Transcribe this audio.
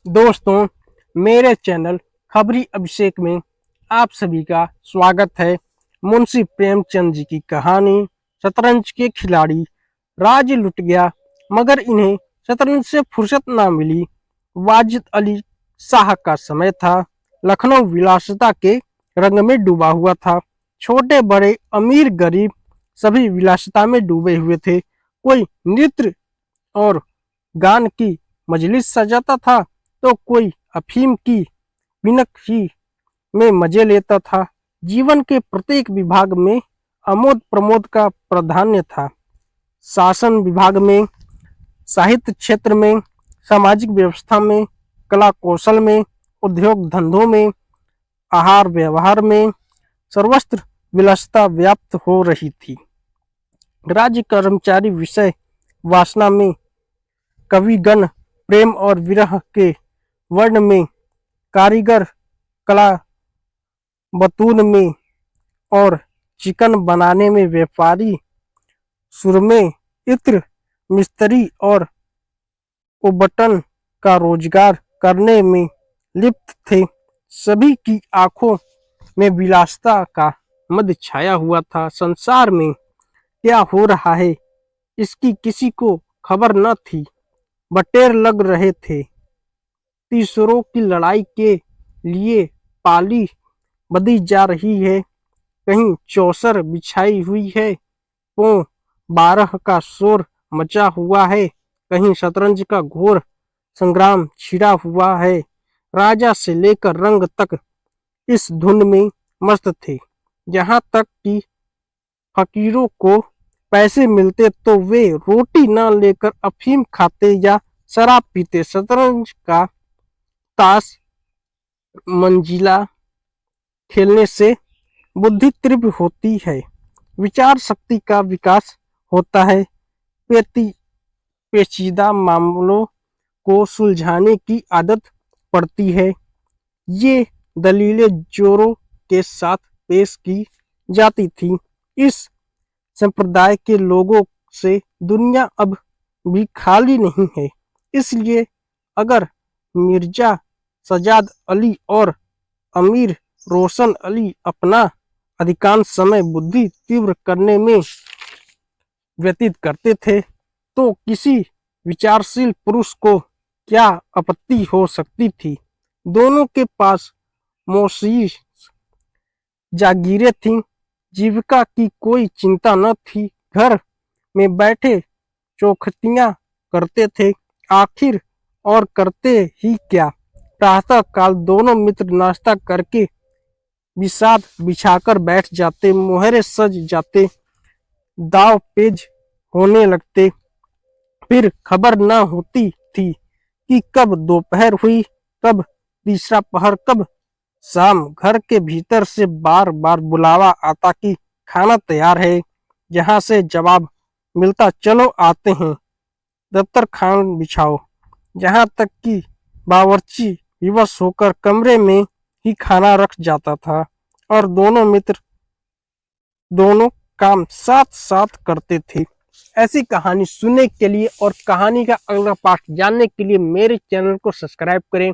दोस्तों, मेरे चैनल खबरी अभिषेक में आप सभी का स्वागत है। मुंशी प्रेमचंद जी की कहानी शतरंज के खिलाड़ी। राज्य लुट गया मगर इन्हें शतरंज से फुर्सत ना मिली। वाजिद अली शाह का समय था। लखनऊ विलासिता के रंग में डूबा हुआ था। छोटे बड़े अमीर गरीब सभी विलासिता में डूबे हुए थे। कोई नृत्य और गान की मजलिस सजाता था तो कोई अफीम की बिनक में मजे लेता था। जीवन के प्रत्येक विभाग में आमोद प्रमोद का प्राधान्य था। शासन विभाग में, साहित्य क्षेत्र में, सामाजिक व्यवस्था में, कला कौशल में, उद्योग धंधों में, आहार व्यवहार में सर्वत्र विलासिता व्याप्त हो रही थी। राज्य कर्मचारी विषय वासना में, कविगण प्रेम और विरह के वर्ण में, कारीगर कला बतून में और चिकन बनाने में, व्यापारी सुरमे इत्र मिस्त्री और उबटन का रोजगार करने में लिप्त थे। सभी की आंखों में विलासिता का मद छाया हुआ था। संसार में क्या हो रहा है इसकी किसी को खबर न थी। बटेर लग रहे थे। तीसरों की लड़ाई के लिए पाली बदी जा रही है। कहीं चौसर बिछाई हुई है। पौ 12 का शोर मचा हुआ है। कहीं शतरंज का घोर संग्राम छिड़ा हुआ है। राजा से लेकर रंग तक इस धुन में मस्त थे। यहाँ तक कि फकीरों को पैसे मिलते तो वे रोटी न लेकर अफीम खाते या शराब पीते। शतरंज का ताश मंजिला खेलने से बुद्धि तीव्र होती है, विचार शक्ति का विकास होता है, पेचीदा मामलों को सुलझाने की आदत पड़ती है। ये दलीलें जोरों के साथ पेश की जाती थी। इस संप्रदाय के लोगों से दुनिया अब भी खाली नहीं है। इसलिए अगर मिर्जा सजाद अली और अमीर रोशन अली अपना अधिकांश समय बुद्धि तीव्र करने में व्यतीत करते थे तो किसी विचारशील पुरुष को क्या आपत्ति हो सकती थी। दोनों के पास मौसी जागीरें थीं। जीविका की कोई चिंता न थी। घर में बैठे चौखटियां करते थे। आखिर और करते ही क्या। प्रातः काल दोनों मित्र नाश्ता करके बिसात बिछाकर बैठ जाते। मोहरे सज जाते। दाव पेज होने लगते। फिर खबर न होती थी कि कब दोपहर हुई, कब तीसरा पहर, कब शाम। घर के भीतर से बार बार बुलावा आता कि खाना तैयार है। जहां से जवाब मिलता चलो आते हैं। दफ्तर खान बिछाओ। जहां तक कि बावर्ची विवश होकर कमरे में ही खाना रख जाता था और दोनों मित्र दोनों काम साथ साथ करते थे। ऐसी कहानी सुनने के लिए और कहानी का अगला पार्ट जानने के लिए मेरे चैनल को सब्सक्राइब करें।